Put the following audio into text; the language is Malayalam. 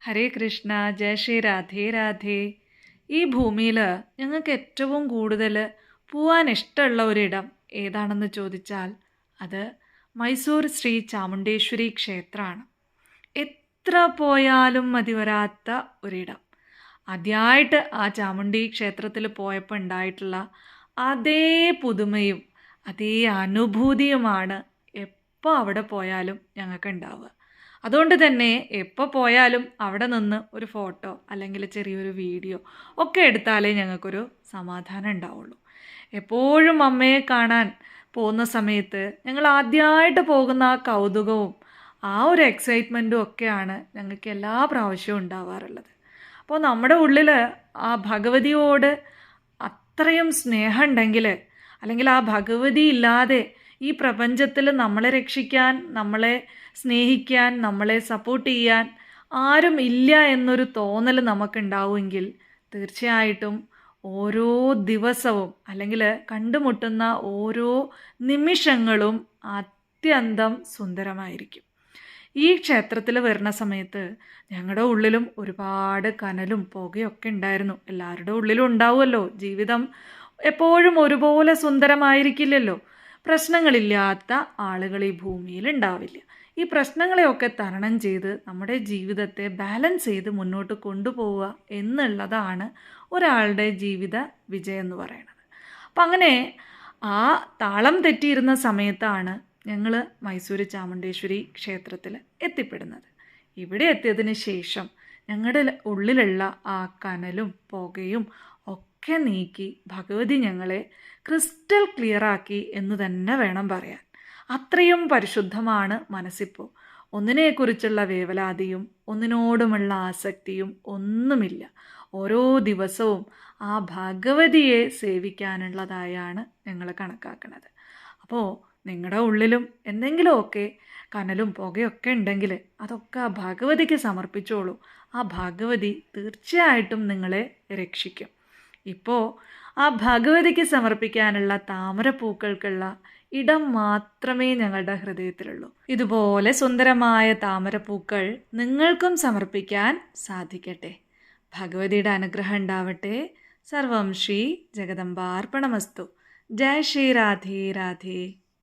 ഹരേ കൃഷ്ണ, ജയ ശ്രീ രാധേ രാധേ. ഈ ഭൂമിയിൽ ഞങ്ങൾക്ക് ഏറ്റവും കൂടുതൽ പോവാൻ ഇഷ്ടമുള്ള ഒരിടം ഏതാണെന്ന് ചോദിച്ചാൽ അത് മൈസൂർ ശ്രീ ചാമുണ്ടേശ്വരി ക്ഷേത്രമാണ്. എത്ര പോയാലും മതി വരാത്ത ഒരിടം. ആദ്യമായിട്ട് ആ ചാമുണ്ഡി ക്ഷേത്രത്തിൽ പോയപ്പോൾ ഉണ്ടായിട്ടുള്ള അതേ പുതുമയും അതേ അനുഭൂതിയുമാണ് എപ്പോൾ അവിടെ പോയാലും ഞങ്ങൾക്ക് ഉണ്ടാവുക. അതുകൊണ്ട് തന്നെ എപ്പോൾ പോയാലും അവിടെ നിന്ന് ഒരു ഫോട്ടോ അല്ലെങ്കിൽ ചെറിയൊരു വീഡിയോ ഒക്കെ എടുത്താലേ ഞങ്ങൾക്കൊരു സമാധാനം ഉണ്ടാവുള്ളൂ. എപ്പോഴും അമ്മയെ കാണാൻ പോകുന്ന സമയത്ത് ഞങ്ങൾ ആദ്യമായിട്ട് പോകുന്ന ആ കൗതുകവും ആ ഒരു എക്സൈറ്റ്മെൻറ്റും ഒക്കെയാണ് ഞങ്ങൾക്ക് എല്ലാ പ്രാവശ്യവും ഉണ്ടാവാറുള്ളത്. അപ്പോൾ നമ്മുടെ ഉള്ളിൽ ആ ഭഗവതിയോട് അത്രയും സ്നേഹം ഉണ്ടെങ്കിൽ, അല്ലെങ്കിൽ ആ ഭഗവതി ഇല്ലാതെ ഈ പ്രപഞ്ചത്തിൽ നമ്മളെ രക്ഷിക്കാൻ, നമ്മളെ സ്നേഹിക്കാൻ, നമ്മളെ സപ്പോർട്ട് ചെയ്യാൻ ആരും ഇല്ല എന്നൊരു തോന്നൽ നമുക്കുണ്ടാവുമെങ്കിൽ തീർച്ചയായിട്ടും ഓരോ ദിവസവും അല്ലെങ്കിൽ കണ്ടുമുട്ടുന്ന ഓരോ നിമിഷങ്ങളും അത്യന്തം സുന്ദരമായിരിക്കും. ഈ ക്ഷേത്രത്തിൽ വരുന്ന സമയത്ത് ഞങ്ങളുടെ ഉള്ളിലും ഒരുപാട് കനലും പുകയൊക്കെ ഉണ്ടായിരുന്നു. എല്ലാവരുടെ ഉള്ളിലും ഉണ്ടാവുമല്ലോ. ജീവിതം എപ്പോഴും ഒരുപോലെ സുന്ദരമായിരിക്കില്ലല്ലോ. പ്രശ്നങ്ങളില്ലാത്ത ആളുകൾ ഈ ഭൂമിയിൽ ഉണ്ടാവില്ല. ഈ പ്രശ്നങ്ങളെയൊക്കെ തരണം ചെയ്ത് നമ്മുടെ ജീവിതത്തെ ബാലൻസ് ചെയ്ത് മുന്നോട്ട് കൊണ്ടുപോവുക എന്നുള്ളതാണ് ഒരാളുടെ ജീവിത വിജയം എന്ന് പറയുന്നത്. അപ്പം അങ്ങനെ ആ താളം തെറ്റിയിരുന്ന സമയത്താണ് ഞങ്ങൾ മൈസൂർ ചാമുണ്ടേശ്വരി ക്ഷേത്രത്തിൽ എത്തിപ്പെടുന്നത്. ഇവിടെ എത്തിയതിന് ശേഷം ഞങ്ങളുടെ ഉള്ളിലുള്ള ആ കനലും പുകയും ഒക്കെ നീക്കി ഭഗവതി ഞങ്ങളെ ക്രിസ്റ്റൽ ക്ലിയറാക്കി എന്ന് തന്നെ വേണം പറയാൻ. അത്രയും പരിശുദ്ധമാണ് മനസ്സിപ്പോൾ. ഒന്നിനെക്കുറിച്ചുള്ള വേവലാതിയും ഒന്നിനോടുമുള്ള ആസക്തിയും ഒന്നുമില്ല. ഓരോ ദിവസവും ആ ഭഗവതിയെ സേവിക്കാനുള്ളതായാണ് ഞങ്ങൾ കണക്കാക്കുന്നത്. അപ്പോൾ നിങ്ങളുടെ ഉള്ളിലും എന്തെങ്കിലുമൊക്കെ കനലും പുകയൊക്കെ ഉണ്ടെങ്കിൽ അതൊക്കെ ആ ഭഗവതിക്ക് സമർപ്പിച്ചോളൂ. ആ ഭഗവതി തീർച്ചയായിട്ടും നിങ്ങളെ രക്ഷിക്കും. ഇപ്പോൾ ആ ഭഗവതിക്ക് സമർപ്പിക്കാനുള്ള താമരപ്പൂക്കൾക്കുള്ള ഇടം മാത്രമേ ഞങ്ങളുടെ ഹൃദയത്തിലുള്ളൂ. ഇതുപോലെ സുന്ദരമായ താമരപ്പൂക്കൾ നിങ്ങൾക്കും സമർപ്പിക്കാൻ സാധിക്കട്ടെ. ഭഗവതിയുടെ അനുഗ്രഹം ഉണ്ടാവട്ടെ. സർവം ശ്രീ ജഗദംബാർപ്പണമസ്തു. ജയ ശ്രീ രാധേ രാധേ.